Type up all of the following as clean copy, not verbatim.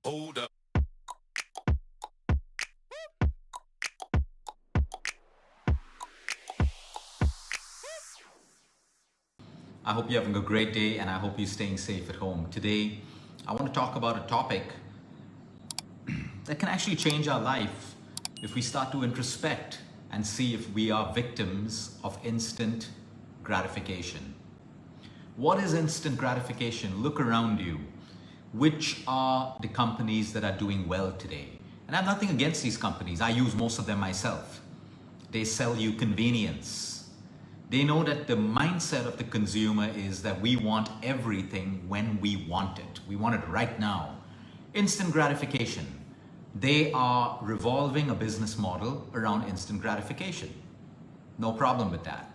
Hold up. I hope you're having a great day and I hope you're staying safe at home. Today, I want to talk about a topic that can actually change our life if we start to introspect and see if we are victims of instant gratification. What is instant gratification? Look around you. Which are the companies that are doing well today? And I have nothing against these companies. I use most of them myself. They sell you convenience. They know that the mindset of the consumer is that we want everything when we want it. We want it right now. Instant gratification. They are revolving a business model around instant gratification. No problem with that.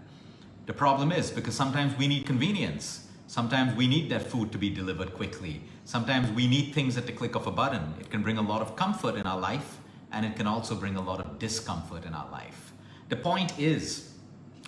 The problem is because sometimes we need convenience. Sometimes we need that food to be delivered quickly. Sometimes we need things at the click of a button. It can bring a lot of comfort in our life and it can also bring a lot of discomfort in our life. The point is,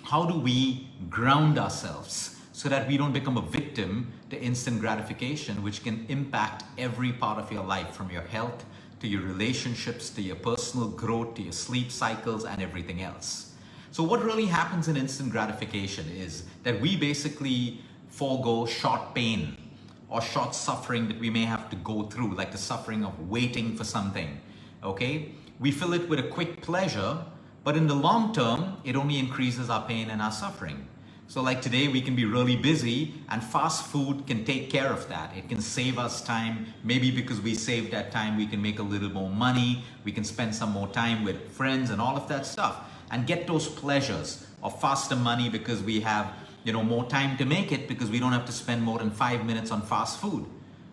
how do we ground ourselves so that we don't become a victim to instant gratification, which can impact every part of your life, from your health to your relationships, to your personal growth, to your sleep cycles and everything else. So what really happens in instant gratification is that we basically forego short pain or short suffering that we may have to go through, like the suffering of waiting for something, okay? We fill it with a quick pleasure, but in the long term, it only increases our pain and our suffering. So like today, we can be really busy and fast food can take care of that. It can save us time. Maybe because we saved that time, we can make a little more money. We can spend some more time with friends and all of that stuff and get those pleasures of faster money because we have more time to make it, because we don't have to spend more than 5 minutes on fast food.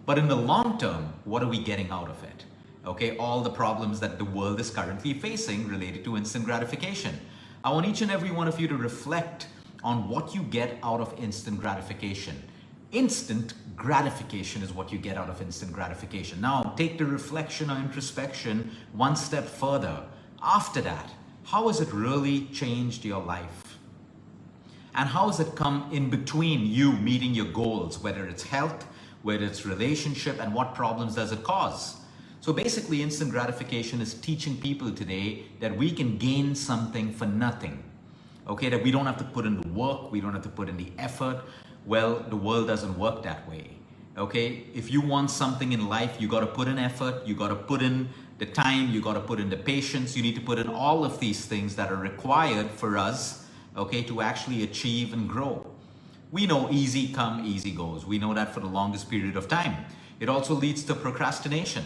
But in the long term, what are we getting out of it? Okay, all the problems that the world is currently facing related to instant gratification. I want each and every one of you to reflect on what you get out of instant gratification. Instant gratification is what you get out of instant gratification. Now, take the reflection or introspection one step further. After that, how has it really changed your life? And how has it come in between you meeting your goals, whether it's health, whether it's relationship, and what problems does it cause? So basically, instant gratification is teaching people today that we can gain something for nothing. Okay, that we don't have to put in the work, we don't have to put in the effort. Well, the world doesn't work that way. Okay, if you want something in life, you got to put in effort, you got to put in the time, you got to put in the patience, you need to put in all of these things that are required for us, okay, to actually achieve and grow. We know easy come, easy goes. We know that for the longest period of time. It also leads to procrastination.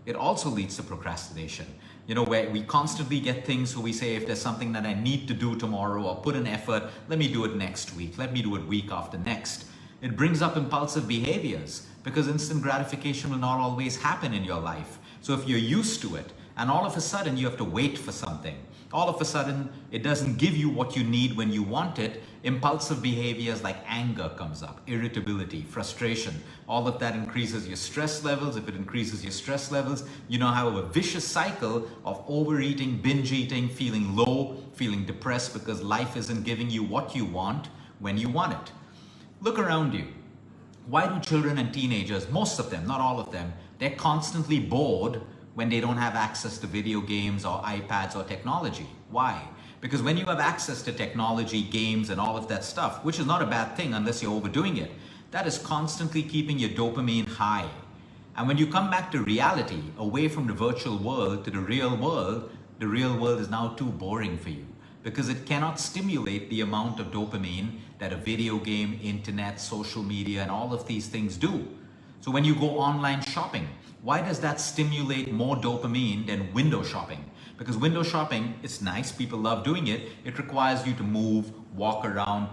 Where we constantly get things where we say, if there's something that I need to do tomorrow or put in effort, let me do it next week. Let me do it week after next. It brings up impulsive behaviors because instant gratification will not always happen in your life. So if you're used to it and all of a sudden you have to wait for something, all of a sudden it doesn't give you what you need when you want it, impulsive behaviors like anger comes up, irritability, frustration, all of that increases your stress levels. If it increases your stress levels, you now have a vicious cycle of overeating, binge eating, feeling low, feeling depressed because life isn't giving you what you want when you want it. Look around you. Why do children and teenagers, most of them, not all of them, they're constantly bored when they don't have access to video games or iPads or technology? Why? Because when you have access to technology, games, and all of that stuff, which is not a bad thing unless you're overdoing it, that is constantly keeping your dopamine high. And when you come back to reality, away from the virtual world to the real world is now too boring for you because it cannot stimulate the amount of dopamine that a video game, internet, social media, and all of these things do. So when you go online shopping, why does that stimulate more dopamine than window shopping? Because window shopping, it's nice, people love doing it. It requires you to move, walk around,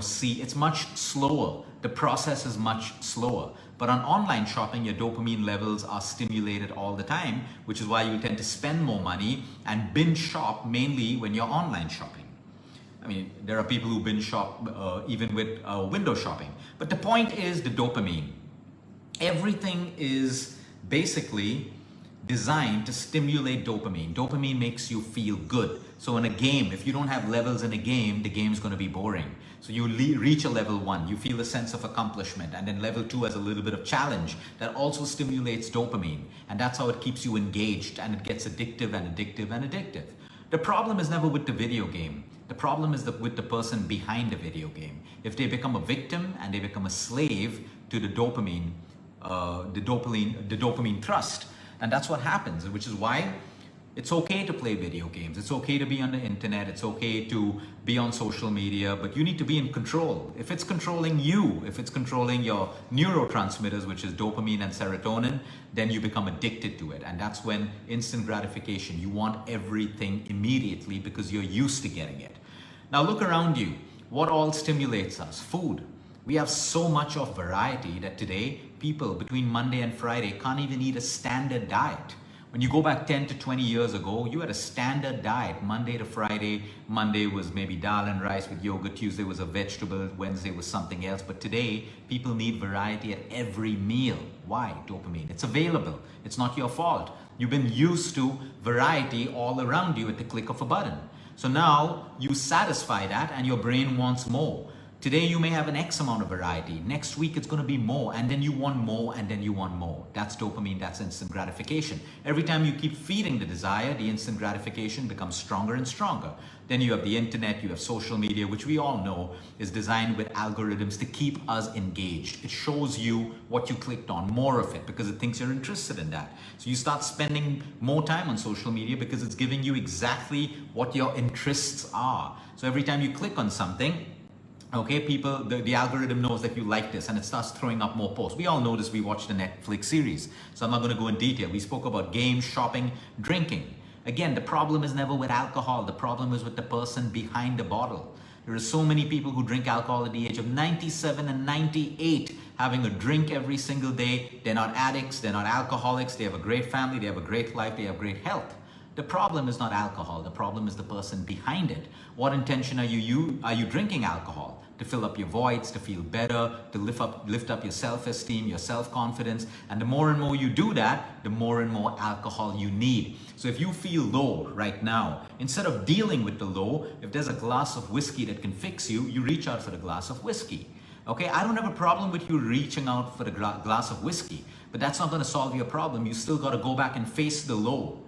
see. It's much slower. The process is much slower. But on online shopping, your dopamine levels are stimulated all the time, which is why you tend to spend more money and binge shop mainly when you're online shopping. I mean, there are people who binge shop even with window shopping. But the point is the dopamine. Everything is basically designed to stimulate dopamine. Dopamine makes you feel good. So in a game, if you don't have levels in a game, the game's going to be boring. So you reach a level 1, you feel a sense of accomplishment, and then level 2 has a little bit of challenge that also stimulates dopamine. And that's how it keeps you engaged, and it gets addictive and addictive and addictive. The problem is never with the video game. The problem is with the person behind the video game. If they become a victim and they become a slave to the dopamine thrust. And that's what happens, which is why it's okay to play video games. It's okay to be on the internet. It's okay to be on social media, but you need to be in control. If it's controlling you, if it's controlling your neurotransmitters, which is dopamine and serotonin, then you become addicted to it. And that's when instant gratification, you want everything immediately because you're used to getting it. Now look around you. What all stimulates us? Food. We have so much of variety that today people between Monday and Friday can't even eat a standard diet. When you go back 10 to 20 years ago, you had a standard diet, Monday to Friday. Monday was maybe dal and rice with yogurt. Tuesday was a vegetable. Wednesday was something else. But today, people need variety at every meal. Why? Dopamine. It's available. It's not your fault. You've been used to variety all around you at the click of a button. So now you satisfy that and your brain wants more. Today you may have an X amount of variety. Next week it's going to be more, and then you want more, and then you want more. That's dopamine, that's instant gratification. Every time you keep feeding the desire, the instant gratification becomes stronger and stronger. Then you have the internet, you have social media, which we all know is designed with algorithms to keep us engaged. It shows you what you clicked on, more of it, because it thinks you're interested in that. So you start spending more time on social media because it's giving you exactly what your interests are. So every time you click on something, okay, people, the algorithm knows that you like this and it starts throwing up more posts. We all know this, we watched the Netflix series. So I'm not going to go in detail. We spoke about games, shopping, drinking. Again, the problem is never with alcohol. The problem is with the person behind the bottle. There are so many people who drink alcohol at the age of 97 and 98, having a drink every single day. They're not addicts, they're not alcoholics, they have a great family, they have a great life, they have great health. The problem is not alcohol, the problem is the person behind it. What intention are you drinking alcohol? To fill up your voids, to feel better, to lift up your self-esteem, your self-confidence. And the more and more you do that, the more and more alcohol you need. So if you feel low right now, instead of dealing with the low, if there's a glass of whiskey that can fix you, you reach out for the glass of whiskey. Okay, I don't have a problem with you reaching out for the glass of whiskey, but that's not going to solve your problem. You still got to go back and face the low.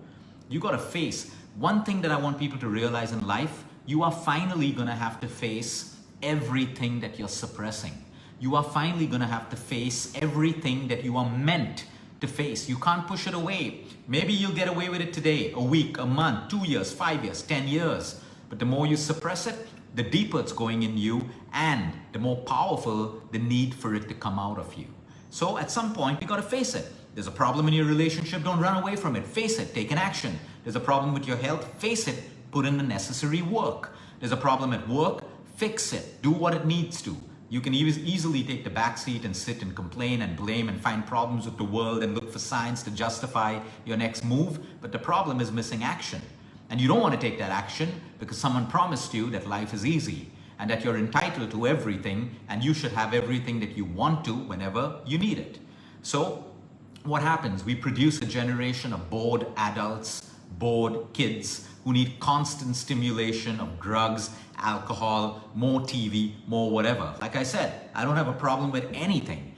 You got to face. One thing that I want people to realize in life, you are finally going to have to face everything that you're suppressing. You are finally going to have to face everything that you are meant to face. You can't push it away. Maybe you'll get away with it today, a week, a month, 2 years, 5 years, 10 years. But the more you suppress it, the deeper it's going in you, and the more powerful the need for it to come out of you. So at some point, you got to face it. There's a problem in your relationship, don't run away from it. Face it, take an action. There's a problem with your health, face it, put in the necessary work. There's a problem at work, fix it, do what it needs to. You can easily take the back seat and sit and complain and blame and find problems with the world and look for signs to justify your next move. But the problem is missing action. And you don't want to take that action because someone promised you that life is easy and that you're entitled to everything and you should have everything that you want to whenever you need it. So what happens? We produce a generation of bored adults, bored kids who need constant stimulation of drugs, alcohol, more TV, more whatever. Like I said, I don't have a problem with anything.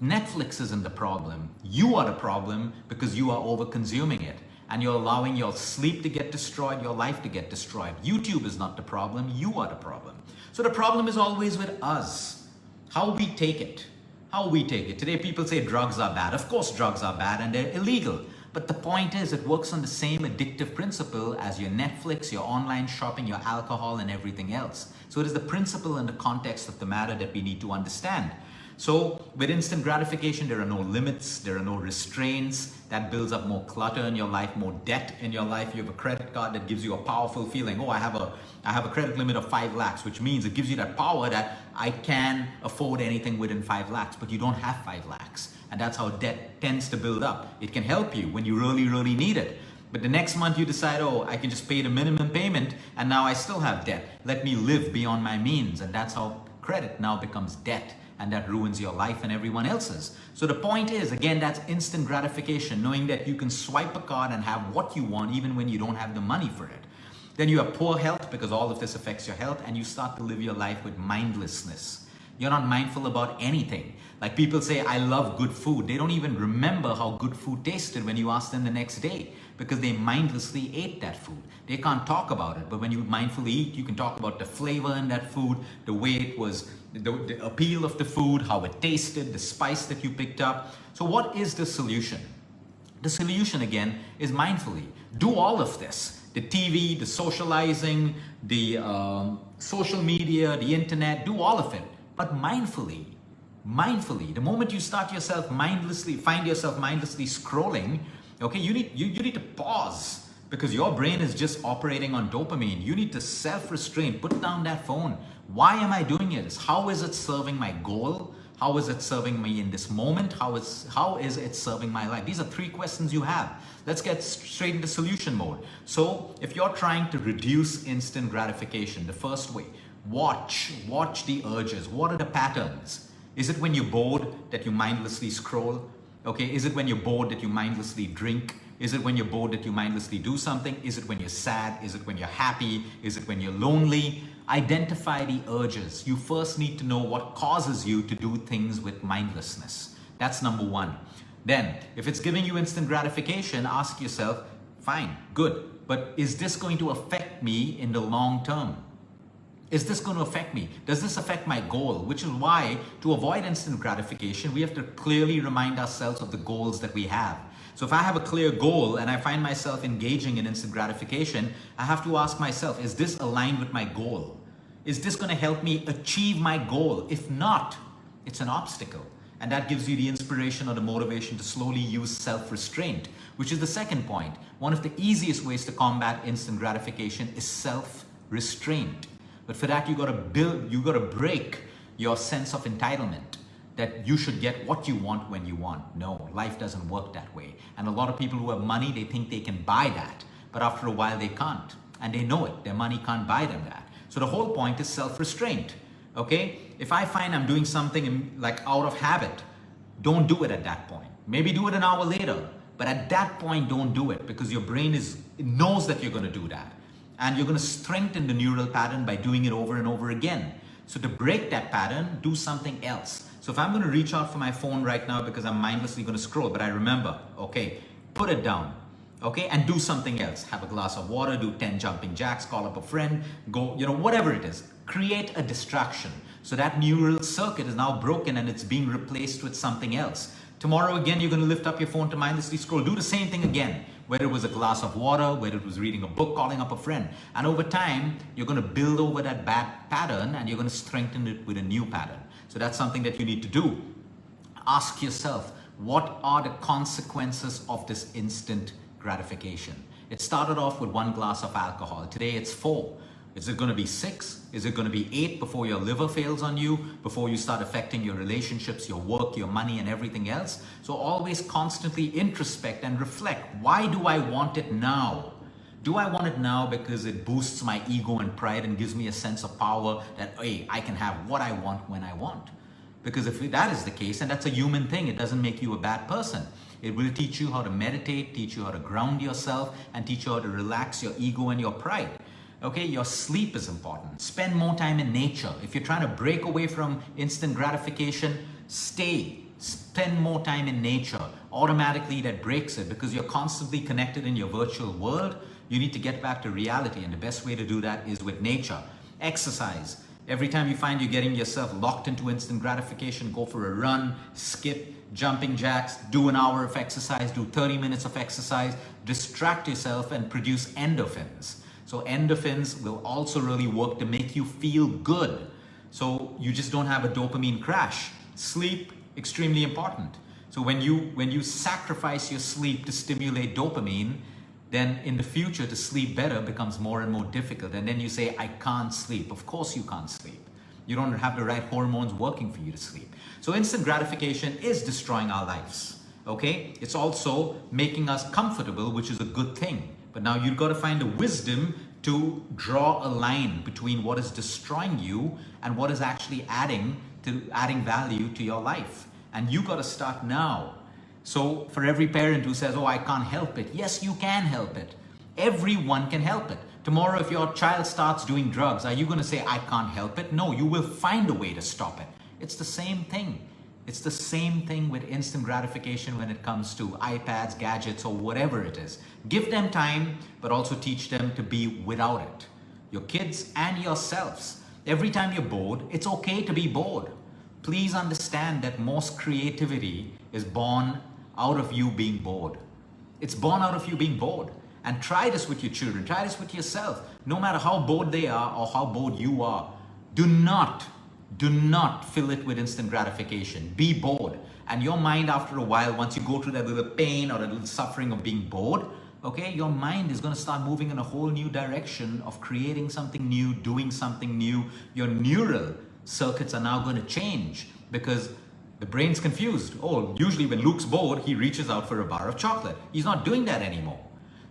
Netflix isn't the problem. You are the problem because you are over consuming it. And you're allowing your sleep to get destroyed, your life to get destroyed. YouTube is not the problem, you are the problem. So the problem is always with us. How we take it. How we take it. Today people say drugs are bad. Of course drugs are bad and they're illegal. But the point is, it works on the same addictive principle as your Netflix, your online shopping, your alcohol, and everything else. So it is the principle and the context of the matter that we need to understand. So with instant gratification, there are no limits, there are no restraints. That builds up more clutter in your life, more debt in your life. You have a credit card that gives you a powerful feeling. Oh, I have a credit limit of 5 lakhs, which means it gives you that power that I can afford anything within 5 lakhs, but you don't have 5 lakhs. And that's how debt tends to build up. It can help you when you really, really need it. But the next month you decide, oh, I can just pay the minimum payment and now I still have debt. Let me live beyond my means. And that's how credit now becomes debt. and that ruins your life and everyone else's. So the point is, again, that's instant gratification, knowing that you can swipe a card and have what you want even when you don't have the money for it. Then you have poor health because all of this affects your health, and you start to live your life with mindlessness. You're not mindful about anything. Like people say, I love good food. They don't even remember how good food tasted when you ask them the next day because they mindlessly ate that food. They can't talk about it. But when you mindfully eat, you can talk about the flavor in that food, the way it was, the appeal of the food, how it tasted, the spice that you picked up. So what is the solution? The solution, again, is mindfully. Do all of this. The TV, the socializing, the social media, the internet, do all of it. But mindfully. The moment you start yourself find yourself mindlessly scrolling, okay, you need to pause because your brain is just operating on dopamine. You need to self-restrain, put down that phone. Why am I doing it? How is it serving my goal? How is it serving me in this moment? How is it serving my life? These are 3 questions you have. Let's get straight into solution mode. So if you're trying to reduce instant gratification, the first way, watch the urges. What are the patterns? Is it when you're bored that you mindlessly scroll? Okay, is it when you're bored that you mindlessly drink? Is it when you're bored that you mindlessly do something? Is it when you're sad? Is it when you're happy? Is it when you're lonely? Identify the urges. You first need to know what causes you to do things with mindlessness. That's number 1. Then, if it's giving you instant gratification, ask yourself, fine, good, but is this going to affect me in the long term? Is this going to affect me? Does this affect my goal? Which is why, to avoid instant gratification, we have to clearly remind ourselves of the goals that we have. So if I have a clear goal and I find myself engaging in instant gratification, I have to ask myself, is this aligned with my goal? Is this going to help me achieve my goal? If not, it's an obstacle. And that gives you the inspiration or the motivation to slowly use self-restraint, which is the second point. One of the easiest ways to combat instant gratification is self-restraint. But for that, you got to break your sense of entitlement that you should get what you want when you want. No, life doesn't work that way. And a lot of people who have money, they think they can buy that. But after a while, they can't. And they know it. Their money can't buy them that. So the whole point is self-restraint. Okay? If I find I'm doing something like out of habit, don't do it at that point. Maybe do it an hour later. But at that point, don't do it because your brain knows that you're going to do that. And you're going to strengthen the neural pattern by doing it over and over again. So to break that pattern, do something else. So if I'm going to reach out for my phone right now because I'm mindlessly going to scroll, but I remember, okay, put it down, okay, and do something else. Have a glass of water, do 10 jumping jacks, call up a friend, go, whatever it is. Create a distraction. So that neural circuit is now broken and it's being replaced with something else. Tomorrow again, you're going to lift up your phone to mindlessly scroll. Do the same thing again. Whether it was a glass of water, whether it was reading a book, calling up a friend. And over time, you're going to build over that bad pattern and you're going to strengthen it with a new pattern. So that's something that you need to do. Ask yourself, what are the consequences of this instant gratification? It started off with 1 glass of alcohol. Today it's 4. Is it going to be 6? Is it going to be 8 before your liver fails on you, before you start affecting your relationships, your work, your money, and everything else? So always constantly introspect and reflect. Why do I want it now? Do I want it now because it boosts my ego and pride and gives me a sense of power that, hey, I can have what I want when I want? Because if that is the case, and that's a human thing, it doesn't make you a bad person. It will teach you how to meditate, teach you how to ground yourself, and teach you how to relax your ego and your pride. Okay, your sleep is important. Spend more time in nature. If you're trying to break away from instant gratification, spend more time in nature. Automatically that breaks it because you're constantly connected in your virtual world. You need to get back to reality, and the best way to do that is with nature. Exercise. Every time you find you're getting yourself locked into instant gratification, go for a run, skip, jumping jacks, do an hour of exercise, do 30 minutes of exercise, distract yourself and produce endorphins. So endorphins will also really work to make you feel good. So you just don't have a dopamine crash. Sleep, extremely important. So when you sacrifice your sleep to stimulate dopamine, then in the future to sleep better becomes more and more difficult. And then you say, I can't sleep. Of course you can't sleep. You don't have the right hormones working for you to sleep. So instant gratification is destroying our lives. Okay? It's also making us comfortable, which is a good thing. But now you've got to find the wisdom to draw a line between what is destroying you and what is actually adding to adding value to your life. And you got to start now. So for every parent who says, oh, I can't help it. Yes, you can help it. Everyone can help it. Tomorrow, if your child starts doing drugs, are you going to say, I can't help it? No, you will find a way to stop it. It's the same thing. It's the same thing with instant gratification when it comes to iPads, gadgets, or whatever it is. Give them time, but also teach them to be without it. Your kids and yourselves. Every time you're bored, it's okay to be bored. Please understand that most creativity is born out of you being bored. It's born out of you being bored. And try this with your children. Try this with yourself. No matter how bored they are or how bored you are, do not fill it with instant gratification. Be bored. And your mind, after a while, once you go through that little pain or that little suffering of being bored, okay, your mind is going to start moving in a whole new direction of creating something new, doing something new. Your neural circuits are now going to change because the brain's confused. Oh, usually when Luke's bored, he reaches out for a bar of chocolate. He's not doing that anymore.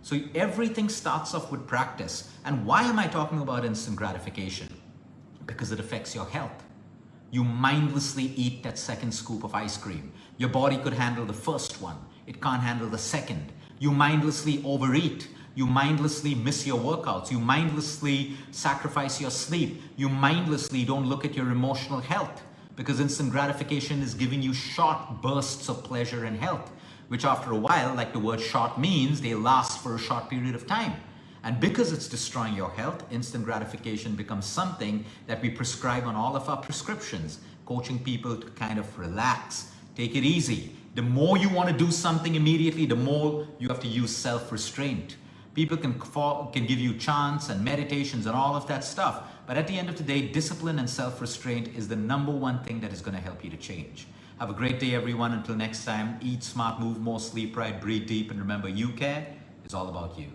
So everything starts off with practice. And why am I talking about instant gratification? Because it affects your health. You mindlessly eat that second scoop of ice cream. Your body could handle the first one. It can't handle the second. You mindlessly overeat. You mindlessly miss your workouts. You mindlessly sacrifice your sleep. You mindlessly don't look at your emotional health because instant gratification is giving you short bursts of pleasure and health, which after a while, like the word short means, they last for a short period of time. And because it's destroying your health, instant gratification becomes something that we prescribe on all of our prescriptions, coaching people to kind of relax, take it easy. The more you want to do something immediately, the more you have to use self-restraint. People can give you chants and meditations and all of that stuff. But at the end of the day, discipline and self-restraint is the number one thing that is going to help you to change. Have a great day, everyone. Until next time, eat smart, move more, sleep right, breathe deep, and remember, you care. It's all about you.